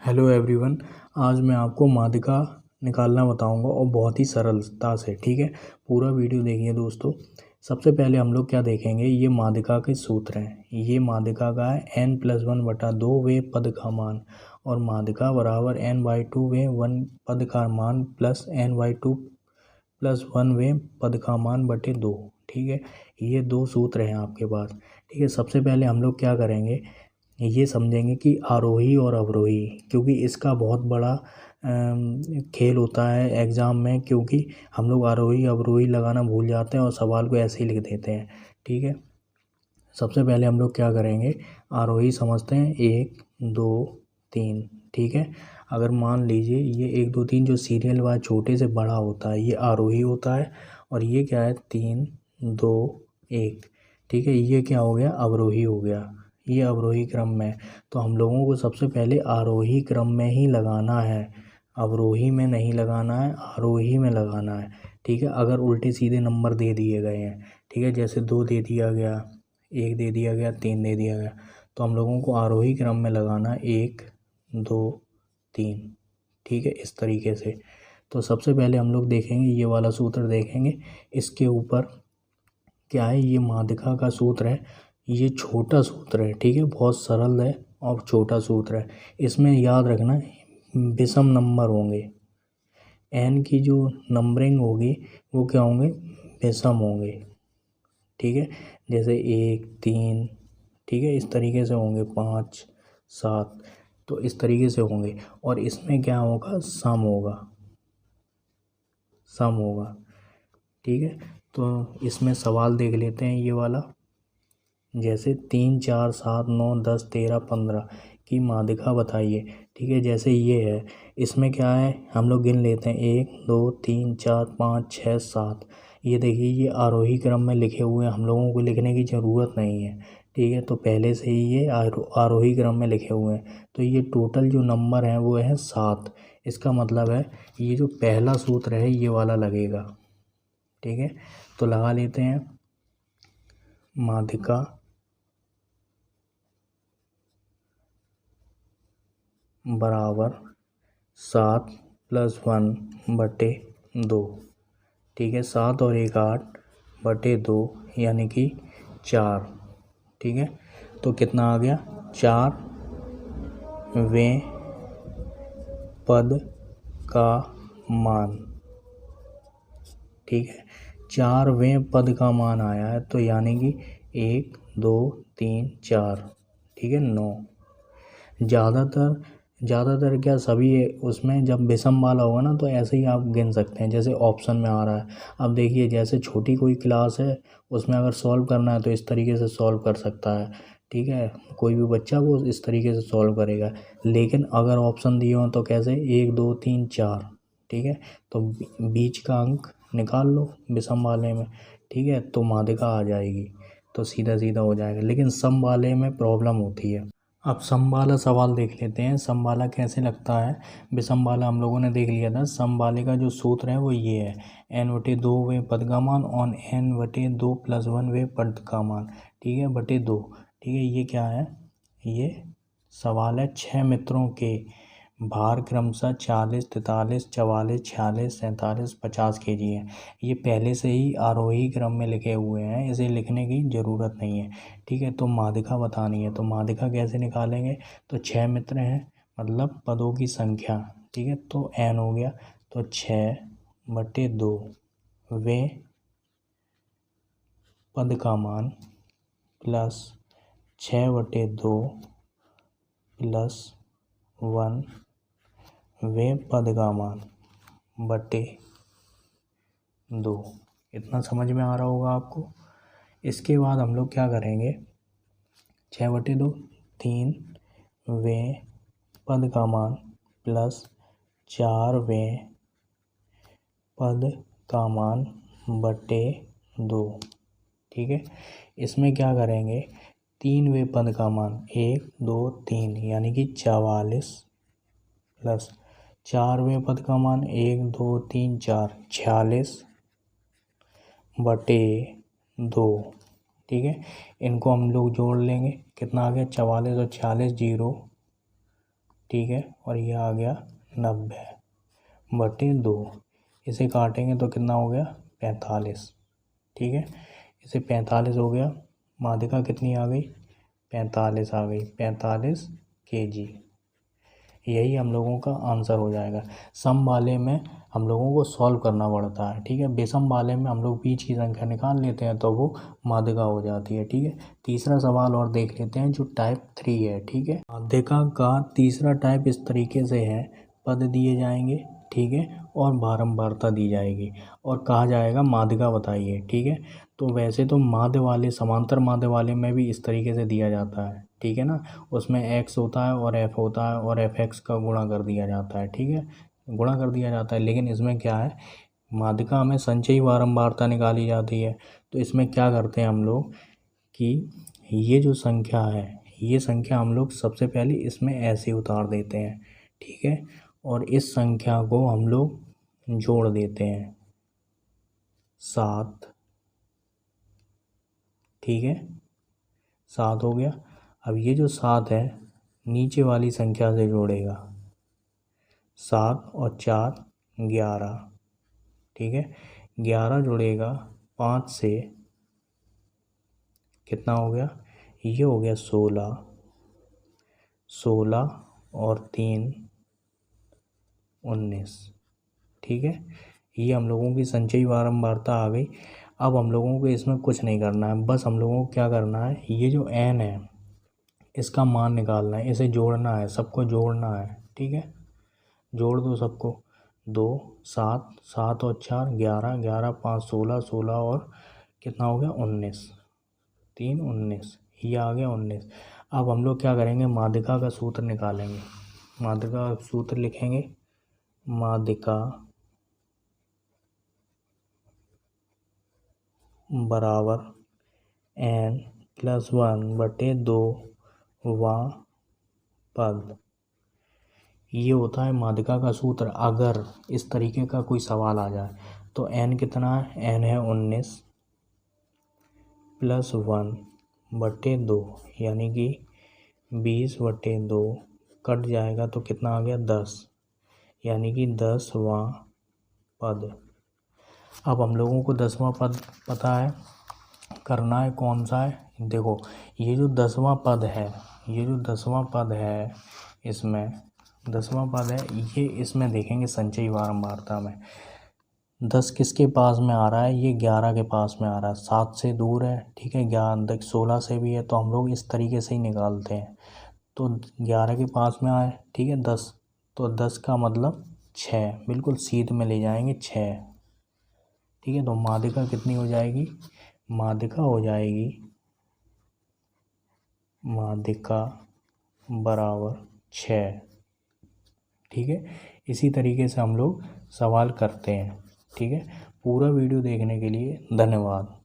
Hello everyone. आज मैं आपको माध्यिका निकालना बताऊंगा और बहुत ही सरलता से। ठीक है, पूरा वीडियो देखिए दोस्तों। सबसे पहले हम लोग क्या देखेंगे, ये माध्यिका के सूत्र हैं। ये माध्यिका का है n+1/2 वे पद का मान, और माध्यिका बराबर n/2 वे 1 पद का मान प्लस n/2 + 1 वे पद का मान बटे 2। ठीक है, ये दो सूत्र हैं आपके पास। ठीक है, सबसे पहले हम लोग क्या करेंगे, ये समझेंगे कि आरोही और अवरोही, क्योंकि इसका बहुत बड़ा खेल होता है एग्ज़ाम में, क्योंकि हम लोग आरोही अवरोही लगाना भूल जाते हैं और सवाल को ऐसे ही लिख देते हैं। ठीक है, सबसे पहले हम लोग क्या करेंगे, आरोही समझते हैं 1 2 3। ठीक है, अगर मान लीजिए ये 1 2 3 जो सीरियल वाइज छोटे से बड़ा होता है ये आरोही होता है, और ये क्या है 3 2 1। ठीक है, ये क्या हो गया, अवरोही हो गया। ये अवरोही क्रम में, तो हम लोगों को सबसे पहले आरोही क्रम में ही लगाना है, अवरोही में नहीं लगाना है, आरोही में लगाना है। ठीक है, अगर उल्टे सीधे नंबर दे दिए गए हैं, ठीक है, जैसे 2 दे दिया गया, 1 दे दिया गया, 3 दे दिया गया, तो हम लोगों को आरोही क्रम में लगाना 1 2 3। ठीक है, इस तरीके से। तो सबसे पहले हम लोग देखेंगे, ये वाला सूत्र देखेंगे। इसके ऊपर क्या है, ये माध्यिका का सूत्र है। ये छोटा सूत्र है, ठीक है, बहुत सरल है और छोटा सूत्र है। इसमें याद रखना विषम नंबर होंगे, एन की जो नंबरिंग होगी वो क्या होंगे, विषम होंगे। ठीक है, जैसे 1 3, ठीक है, इस तरीके से होंगे, 5 7, तो इस तरीके से होंगे। और इसमें क्या होगा, सम होगा, सम होगा। ठीक है, तो इसमें सवाल देख लेते हैं ये वाला। जैसे 3 4 7 9 10 13 15 की माध्यिका बताइए। ठीक है, जैसे ये है, इसमें क्या है, हम लोग गिन लेते हैं 1 2 3 4 5 6 7। ये देखिए, ये आरोही क्रम में लिखे हुए हैं, हम लोगों को लिखने की ज़रूरत नहीं है। ठीक है, तो पहले से ही ये आरोही क्रम में लिखे हुए हैं, तो ये टोटल जो नंबर हैं वो है 7। इसका मतलब है ये जो पहला सूत्र है ये वाला लगेगा। ठीक है, तो लगा लेते हैं, माध्यिका बराबर 7 + 1/2। ठीक है, 7 और 1 8 बटे 2, यानी कि 4। ठीक है, तो कितना आ गया, 4वें पद का मान। ठीक है, 4वें पद का मान आया है, तो यानी कि 1 2 3 4, ठीक है, 9। ज़्यादातर क्या सभी उसमें जब विषम वाला होगा ना, तो ऐसे ही आप गिन सकते हैं, जैसे ऑप्शन में आ रहा है। अब देखिए, जैसे छोटी कोई क्लास है, उसमें अगर सॉल्व करना है तो इस तरीके से सॉल्व कर सकता है। ठीक है, कोई भी बच्चा वो इस तरीके से सॉल्व करेगा। लेकिन अगर ऑप्शन दिए हों तो कैसे, 1 2 3 4। ठीक है, तो बीच का अंक निकाल लो विषम वाले में। ठीक है, तो माध्यिका आ जाएगी, तो सीधा सीधा हो जाएगा। लेकिन सम वाले में प्रॉब्लम होती है। अब सम वाला सवाल देख लेते हैं, सम वाला कैसे लगता है। विषम वाला हम लोगों ने देख लिया था। सम वाले का जो सूत्र है वो ये है, n/2 वे पद का मान ऑन n/2 + 1 वे पद का मान। ठीक है, बटे 2। ठीक है, ये क्या है, ये सवाल है 6 मित्रों के भार क्रमशः 40 43 44 46 47 50 kg है। ये पहले से ही आरोही क्रम में लिखे हुए हैं, इसे लिखने की ज़रूरत नहीं है। ठीक है, तो माध्यिका बतानी है, तो माध्यिका कैसे निकालेंगे, तो 6 मित्र हैं, मतलब पदों की संख्या। ठीक है, तो n हो गया, तो 6/2 वे पद का मान प्लस 6/2 + 1 वे पद का मान बटे 2। इतना समझ में आ रहा होगा आपको। इसके बाद हम लोग क्या करेंगे, 6/2 3वें पद का मान प्लस 4वें पद का मान बटे 2। ठीक है, इसमें क्या करेंगे, 3वें पद का मान 1 2 3 यानी कि 44 प्लस 4वें पद का मान 1 2 3 4 46 बटे 2। ठीक है, इनको हम लोग जोड़ लेंगे, कितना आ गया, 44 और 46 0 ठीक है, और ये आ गया 90/2। इसे काटेंगे तो कितना हो गया 45। ठीक है, इसे 45 हो गया। माध्यिका कितनी आ गई 45 आ गई, 45 kg। यही हम लोगों का आंसर हो जाएगा। सम वाले में हम लोगों को सॉल्व करना पड़ता है, ठीक है। बेसम वाले में हम लोग बीच की संख्या निकाल लेते हैं तो वो माध्यिका हो जाती है, ठीक है। तीसरा सवाल और देख लेते हैं जो टाइप 3 है, ठीक है। माध्यिका का तीसरा टाइप इस तरीके से है, पद दिए जाएंगे, ठीक है, और बारंबारता दी जाएगी और कहा जाएगा माध्यिका बताइए, ठीक है। तो वैसे तो माध्य वाले, समांतर माध्य वाले में भी इस तरीके से दिया जाता है, ठीक है ना। उसमें x होता है और f होता है और fx का गुणा कर दिया जाता है, ठीक है, गुणा कर दिया जाता है। लेकिन इसमें क्या है, माध्यिका में संचयी बारंबारता निकाली जाती है। तो इसमें क्या करते हैं हम लोग कि ये जो संख्या है, ये संख्या हम लोग सबसे पहले इसमें ऐसे उतार देते हैं, ठीक है, और इस संख्या को हम लोग जोड़ देते हैं 7, ठीक है, 7 हो गया। अब ये जो 7 है नीचे वाली संख्या से जोड़ेगा, 7 और 4 11, ठीक है, 11 जुड़ेगा 5 से, कितना हो गया, ये हो गया 16, 16 और 3 19, ठीक है। ये हम लोगों की संचयी बारंबारता आ गई। अब हम लोगों को इसमें कुछ नहीं करना है, बस हम लोगों को क्या करना है, ये जो n है इसका मान निकालना है, इसे जोड़ना है, सबको जोड़ना है, ठीक है। जोड़ दो सबको, 2 7 7 और 4 11, 11 5 16, 16 और कितना हो गया 19, 3 19, ये आ गया 19। अब हम लोग क्या करेंगे, माध्यिका का सूत्र निकालेंगे। माध्यिका का सूत्र लिखेंगे, माध्यिका बराबर n+1/2वां पद। ये होता है माध्यिका का सूत्र। अगर इस तरीके का कोई सवाल आ जाए तो n कितना है, n है 19 + 1/2 यानी कि 20/2 कट जाएगा तो कितना आ गया 10, यानी कि 10वां पद। अब हम लोगों को 10वां पद पता है, करना है कौन सा है, देखो ये जो 10वां पद है, ये जो 10वां पद है, इसमें 10वां पद है, ये इसमें देखेंगे संचयी बारंबारता में 10 किसके पास में आ रहा है, ये 11 के पास में आ रहा है, 7 से दूर है, ठीक है, 11 16 से भी है, तो हम लोग इस तरीके से ही निकालते हैं। तो 11 के पास में आए, ठीक है, 10, तो 10 का मतलब 6, बिल्कुल सीध में ले जाएंगे 6, ठीक है। तो माध्यिका कितनी हो जाएगी, माध्यिका हो जाएगी, माध्यिका बराबर 6, ठीक है। इसी तरीके से हम लोग सवाल करते हैं, ठीक है। पूरा वीडियो देखने के लिए धन्यवाद।